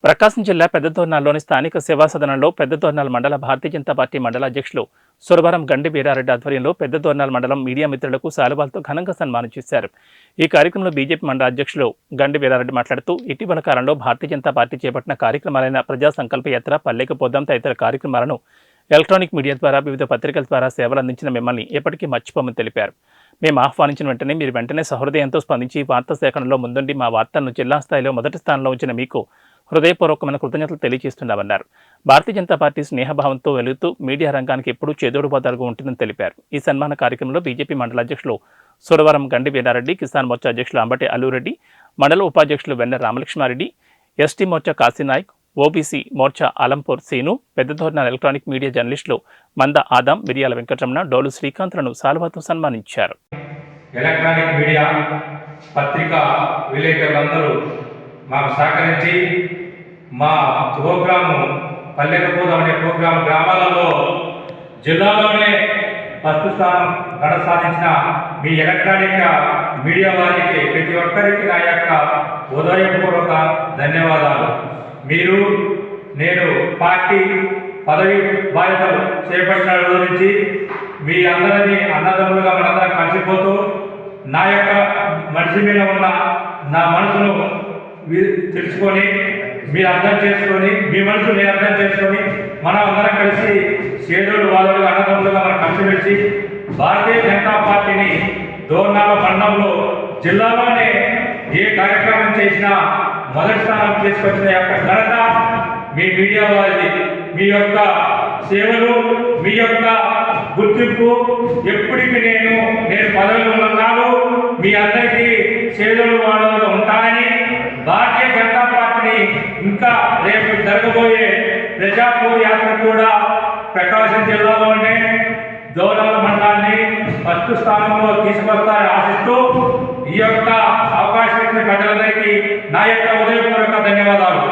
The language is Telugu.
ప్రకాశం జిల్లా పెద్దతోర్నాల్లోని స్థానిక సేవా సదనంలో పెద్దతోర్నాల్ మండల భారతీయ జనతా పార్టీ మండల అధ్యక్షులు సురవరం గండి వీరారెడ్డి ఆధ్వర్యంలో పెద్దతోర్నాల్ మండలం మీడియా మిత్రులకు శాలువాలతో ఘనంగా సన్మానం చేశారు. ఈ కార్యక్రమంలో బీజేపీ మండల అధ్యక్షులు గండి వీరారెడ్డి మాట్లాడుతూ ఇటీవల కాలంలో భారతీయ జనతా పార్టీ చేపట్టిన కార్యక్రమాలైన ప్రజా సంకల్ప యాత్ర, పల్లెకు పోదాం తదితర కార్యక్రమాలను ఎలక్ట్రానిక్ మీడియా ద్వారా వివిధ పత్రికల ద్వారా సేవలు అందించిన మిమ్మల్ని ఎప్పటికీ మర్చిపోమని తెలిపారు. మేము ఆహ్వానించిన వెంటనే మీరు వెంటనే సహృదయంతో స్పందించి వార్తా సేకరణలో ముందుండి మా వార్తలను జిల్లా స్థాయిలో మొదటి స్థానంలో ఉంచిన మీకు హృదయపూర్వకమైన కృతజ్ఞతలు తెలియజేస్తున్నామన్నారు. భారతీయ జనతా పార్టీ స్నేహభావంతో వెలుగుతూ మీడియా రంగానికి ఎప్పుడూ చేదోడుబాదాలుగా ఉంటుందని తెలిపారు. ఈ సన్మాన కార్యక్రమంలో బీజేపీ మండల అధ్యక్షులు సురవరం గండి వీరారెడ్డి, కిసాన్ మోర్చా అధ్యక్షులు అంబటి అల్లురెడ్డి, మండల ఉపాధ్యక్షులు Venna Ramalakshma Reddy, ST morcha Kashi Nayak, OBC morcha Alampur Seenu, Peddatornal electronic media జర్నలిస్టులు మంద ఆదాం, మిరియాల వెంకటరమణ, డోలు శ్రీకాంత్లను శాలువాతో సన్మానించారు. ఎలక్ట్రానిక్ మీడియా పత్రికా విలేకరులందరూ మాకు సహకరించి మా ప్రోగ్రాము పల్లెకు పోదాం అనే ప్రోగ్రాం గ్రామాలలో జిల్లాలోనే ఫస్ట్ స్థానం గడ సాధించిన మీ ఎలక్ట్రానిక్ మీడియా వారికి ప్రతి ఒక్కరికి నా యొక్క ఉదయపూర్వక ధన్యవాదాలు. మీరు నేను పార్టీ పదవి బాధ్యతలు చేపట్టిన రోజు నుంచి మీ అందరినీ అన్నదమ్ములుగా మనందరం కలిసిపోతూ నా యొక్క మనిషి మీద ఉన్న నా మనసును తెలుసుకొని మీరు అర్థం చేసుకొని మీ మనసు నేను అర్థం చేసుకొని మనం అందరం కలిసి చేదోడు వాదోడు అన్నదమ్ములుగా మనం కలిసిమెలిసి భారతీయ జనతా పార్టీని దోర్నాల మండలంలో జిల్లాలోనే ఏ కార్యక్రమం చేసినా మొదటి స్థానం తీసుకొచ్చిన యొక్క ఘనత మీ మీడియా వారిది. మీ యొక్క సేవలు, మీ యొక్క గుర్తింపు ఎప్పటికీ నేను పదవిలో ఉన్నాను. మీ అందరికీ చేదోడు వాదోడుగా ఉంటానని భారతీయ జనతా పార్టీని ఇంకా రేపు జరగబోయే ప్రజాపూర్ యాత్ర కూడా ప్రకాశం జిల్లాలోనే దోర్నాల మండలాన్ని ఫస్ట్ స్థానంలో తీసుకొస్తారని ఆశిస్తూ ఈ యొక్క అవకాశం ఇచ్చిన ప్రజలందరికీ నా యొక్క ఉదయపూర్వక ధన్యవాదాలు.